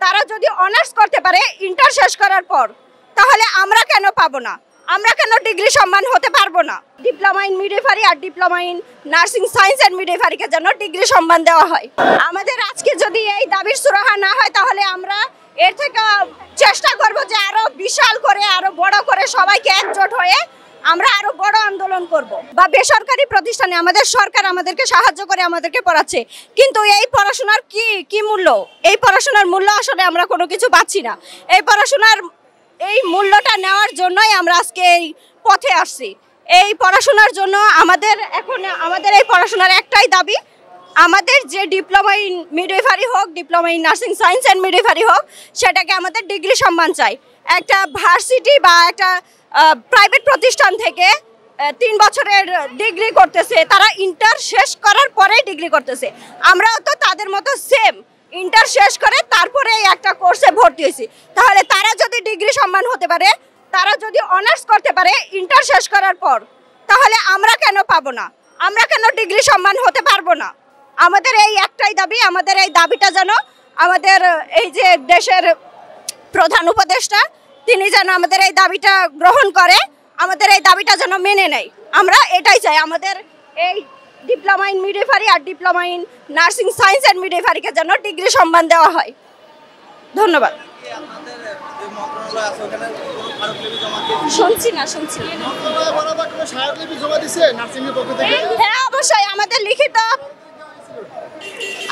তারা যদি অনার্স করতে পারে ইন্টার শেষ করার পর, তাহলে আমরা কেন পাবো না? আমরা কেন ডিগ্রি সম্মান হতে পারবো না? ডিপ্লোমা ইন মিডওয়াইফারি আর diploma in nursing science and মিডওয়াইফারিকে যেন ডিগ্রি সম্মান দেওয়া হয়। আমাদের আজকে যদি এই দাবির সুরাহা না হয়, তাহলে আমরা এর থেকে চেষ্টা করব যে আরো বিশাল করে, আরো বড় করে সবাইকে একজোট হয়ে আমরা আরো বড় আন্দোলন করব। বা বেসরকারি প্রতিষ্ঠানে আমাদের সরকার আমাদেরকে সাহায্য করে, আমাদেরকে পড়াচ্ছে, কিন্তু এই পড়াশোনার কি মূল্য? এই পড়াশোনার মূল্য আসলে আমরা কোনো কিছু পাচ্ছি না। এই পড়াশোনার এই মূল্যটা নেওয়ার জন্যই আমরা আজকে এই পথে আসছি। এই পড়াশোনার জন্য আমাদের এই পড়াশোনার একটাই দাবি, আমাদের যে ডিপ্লোমা ইন মিডওয়াইফারি হোক, diploma in nursing science and midwifery হোক, সেটাকে আমাদের ডিগ্রি সম্মান চাই। একটা ভার্সিটি বা একটা প্রাইভেট প্রতিষ্ঠান থেকে 3 বছরের ডিগ্রি করতেছে, তারা ইন্টার শেষ করার পরেই ডিগ্রি করতেছে। আমরাও তো তাদের মতো সেম ইন্টার শেষ করে তারপরে একটা কোর্সে ভর্তি হয়েছি। তাহলে তারা যদি ডিগ্রি সম্মান হতে পারে, তারা যদি অনার্স করতে পারে ইন্টার শেষ করার পর, তাহলে আমরা কেন পাবো না? আমরা কেন ডিগ্রি সম্মান হতে পারবো না? আমাদের এই একটাই দাবি, আমাদের এই দাবিটা যেন আমাদের এই যে দেশের প্রধান উপদেষ্টা, তিনি যেন আমাদের এই দাবিটা গ্রহণ করে, আমাদের এই দাবিটা যেন মেনে নেয়। আমরা এটাই চাই, আমাদের এই ডিপ্লোমা ইন মিডওয়াইফারি আর diploma in nursing science and মিডওয়াইফারিকে যেন ডিগ্রি সম্মান দেওয়া হয়। ধন্যবাদ। হ্যাঁ, অবশ্যই আমাদের লিখিত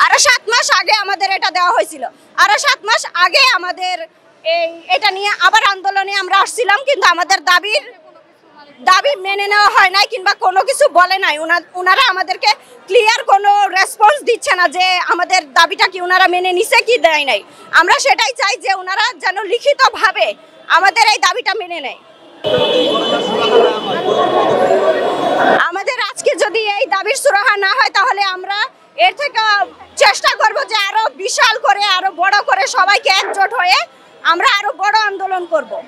আরো 7 মাস আগে আমাদের এটা দেওয়া হয়েছিল। আরো 7 মাস আগে আমাদের এটা নিয়ে আবার আন্দোলনে আমরা আসছিলাম, কিন্তু আমাদের দাবি মেনে নেওয়া হয় নাই কিংবা কোনো কিছু বলে নাই। ওনারা আমাদেরকে ক্লিয়ার কোনো রেসপন্স দিচ্ছে না যে আমাদের দাবিটা কি ওনারা মেনে নিছে কি দেয় নাই। আমরা সেটাই চাই যে ওনারা যেন লিখিতভাবে আমাদের এই দাবিটা মেনে নেয়। আমাদের আজকে যদি এই দাবির সুরাহা না হয়, তাহলে আমরা এর থেকে চেষ্টা করব যে আরো বিশাল করে, আরো বড় করে সবাইকে একজোট হয়ে আমরা আরো বড় আন্দোলন করব।